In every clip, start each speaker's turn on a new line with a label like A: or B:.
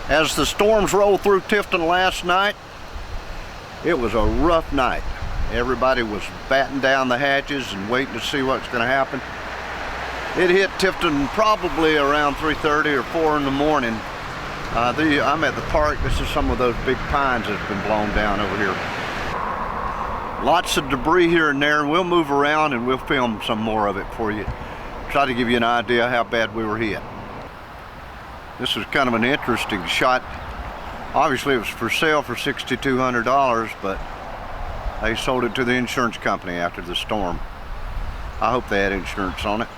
A: As the storms rolled through Tifton last night, it was a rough night. Everybody was batten down the hatches and waiting to see what's going to happen. It hit Tifton probably around 3:30 or 4 in the morning. I'm at the park. This is some of those big pines that have been blown down over here. Lots of debris here and there, and we'll move around and we'll film some more of it for you. Try to give you an idea how bad we were hit. This was kind of an interesting shot. Obviously it was for sale for $6,200, but they sold it to the insurance company after the storm. I hope they had insurance on it.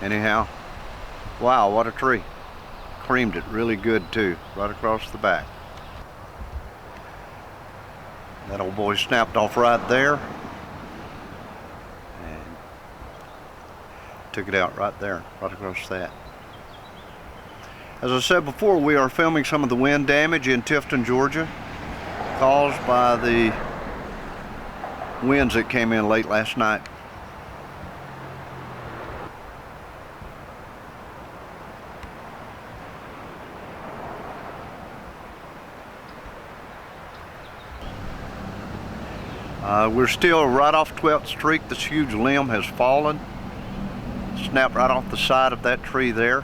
A: Anyhow, wow, what a tree. Creamed it really good too, right across the back. That old boy snapped off right there and took it out right there, right across that. As I said before, we are filming some of the wind damage in Tifton, Georgia, caused by the winds that came in late last night. We're still right off 12th Street. This huge limb has fallen, snapped right off the side of that tree there.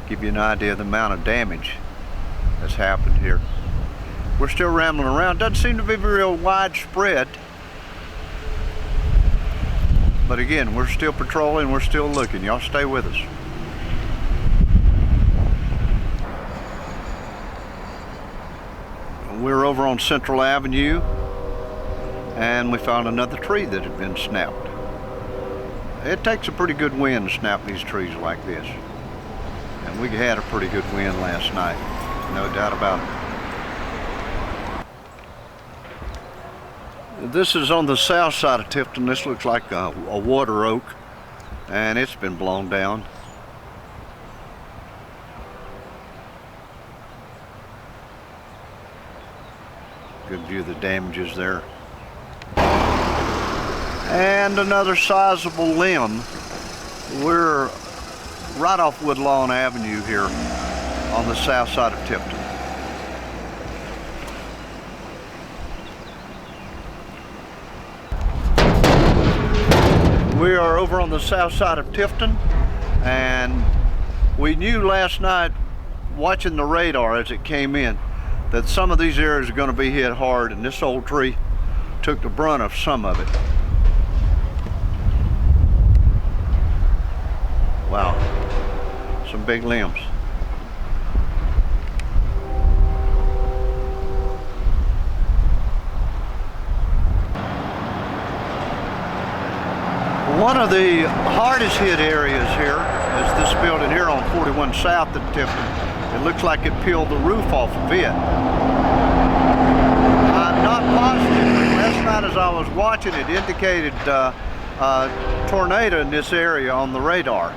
A: Give you an idea of the amount of damage that's happened here. We're still rambling around. Doesn't seem to be real widespread, but again, we're still patrolling, we're still looking. Y'all stay with us. We're over on Central Avenue and we found another tree that had been snapped. It takes a pretty good wind to snap these trees like this. And we had a pretty good wind last night, no doubt about it. This is on the south side of Tifton. This looks like a water oak, and it's been blown down. Good view of the damages there. And another sizable limb. We're right off Woodlawn Avenue here on the south side of Tifton. We are over on the south side of Tifton, and we knew last night watching the radar as it came in that some of these areas are going to be hit hard, and this old tree took the brunt of some of it. Wow, some big limbs. One of the hardest hit areas here is this building here on 41 South at Tifton. It looks like it peeled the roof off of it. I'm not positive, but last night as I was watching it indicated a tornado in this area on the radar.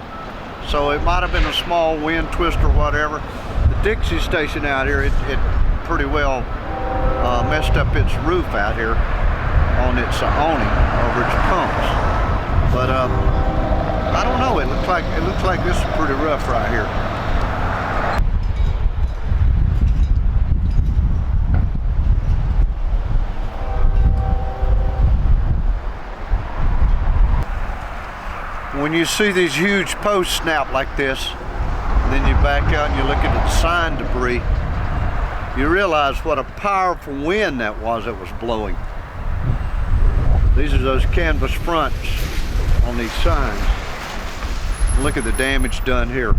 A: So it might have been a small wind twist or whatever. The Dixie station out here, it pretty well messed up its roof out here on its awning over its pumps. But I don't know. It looks like this is pretty rough right here. When you see these huge posts snap like this, and then you back out and you look at the sign debris, you realize what a powerful wind that was blowing. These are those canvas fronts on these signs. Look at the damage done here.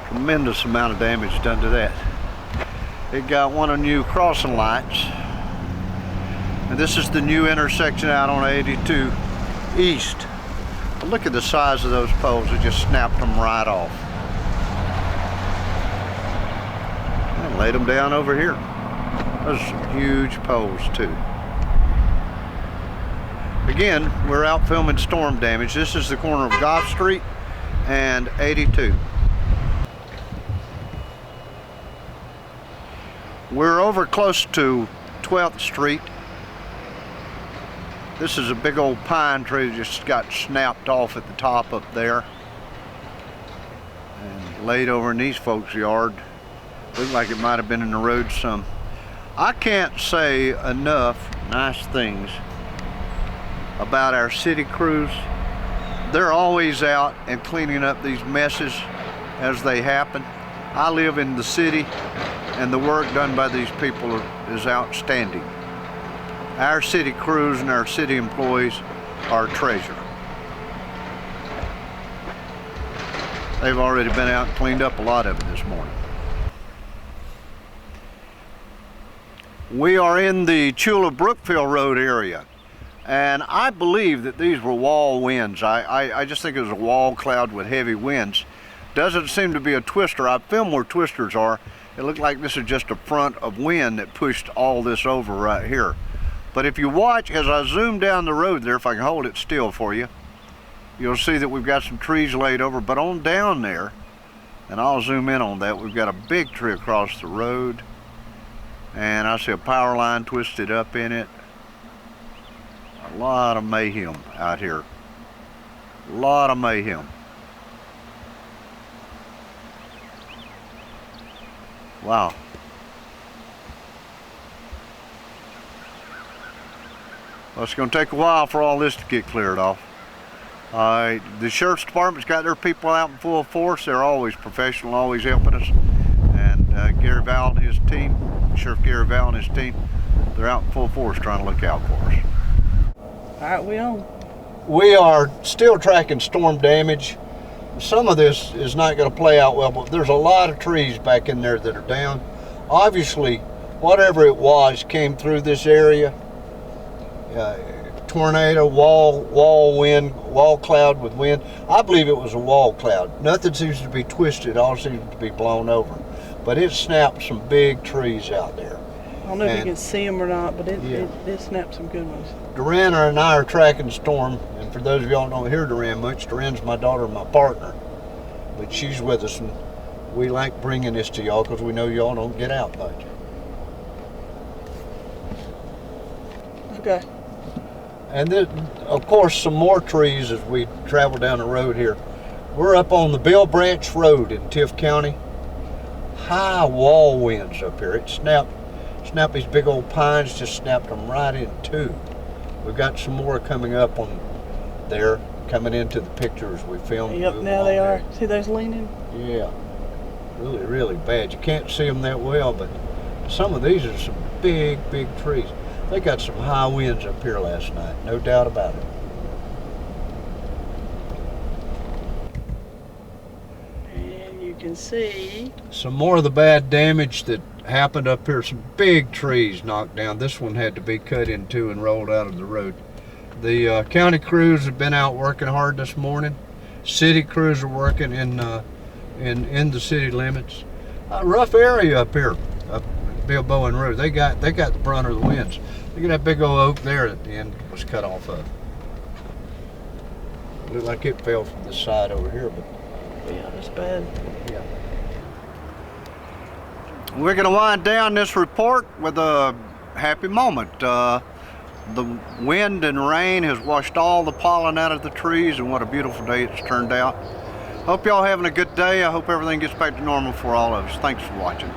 A: Tremendous amount of damage done to that. It got one of new crossing lights. And this is the new intersection out on 82 East. But look at the size of those poles. It just snapped them right off. And laid them down over here. Those are huge poles too. Again, we're out filming storm damage. This is the corner of Goff Street and 82. We're over close to 12th Street This is a big old pine tree that just got snapped off at the top up there and laid over in these folks' yard. Looked like it might have been in the road some. I can't say enough nice things about our city crews. They're always out and cleaning up these messes as they happen. I live in the city, and the work done by these people is outstanding. Our city crews and our city employees are a treasure. They've already been out and cleaned up a lot of it this morning. We are in the Chula-Brookville Road area, and I believe that these were wall winds. I just think it was a wall cloud with heavy winds. Doesn't seem to be a twister. I filmed where twisters are. It looked like this is just a front of wind that pushed all this over right here. But if you watch, as I zoom down the road there, if I can hold it still for you, you'll see that we've got some trees laid over, but on down there, and I'll zoom in on that, we've got a big tree across the road, and I see a power line twisted up in it. A lot of mayhem out here. A lot of mayhem. Wow. Well, it's going to take a while for all this to get cleared off. The Sheriff's Department's got their people out in full force. They're always professional, always helping us. And Gary Val and his team, Sheriff Gary Val and his team, they're out in full force trying to look out for us.
B: All right, we on.
A: We are still tracking storm damage. Some of this is not going to play out well, but there's a lot of trees back in there that are down. Obviously, whatever it was came through this area. Tornado, wall wind, wall cloud with wind. I believe it was a wall cloud. Nothing seems to be twisted, all seems to be blown over. But it snapped some big trees out there.
B: I don't know if you can see them or not, but it snapped some good ones.
A: Duran and I are tracking the storm, and for those of y'all who don't hear Duran much, Duran's my daughter and my partner. But she's with us, and we like bringing this to y'all because we know y'all don't get out much.
B: Okay.
A: And then, of course, some more trees as we travel down the road here. We're up on the Bell Branch Road in Tift County. High wall winds up here. It snapped these big old pines, just snapped them right in two. We've got some more coming up on there, coming into the pictures we filmed.
B: Yep, now they are. See those leaning?
A: Yeah, really, really bad. You can't see them that well, but some of these are some big, big trees. They got some high winds up here last night, no doubt about it.
B: And you can see
A: some more of the bad damage that happened up here. Some big trees knocked down. This one had to be cut in two and rolled out of the road. The county crews have been out working hard this morning. City crews are working in the city limits. A rough area up here, up Bilboa Road. They got the brunt of the winds. Look at that big old oak there at the end was cut off of. Looked like it fell from the side over here, but
B: yeah, that's bad.
A: Yeah. We're going to wind down this report with a happy moment. The wind and rain has washed all the pollen out of the trees, and what a beautiful day it's turned out. Hope y'all having a good day. I hope everything gets back to normal for all of us. Thanks for watching.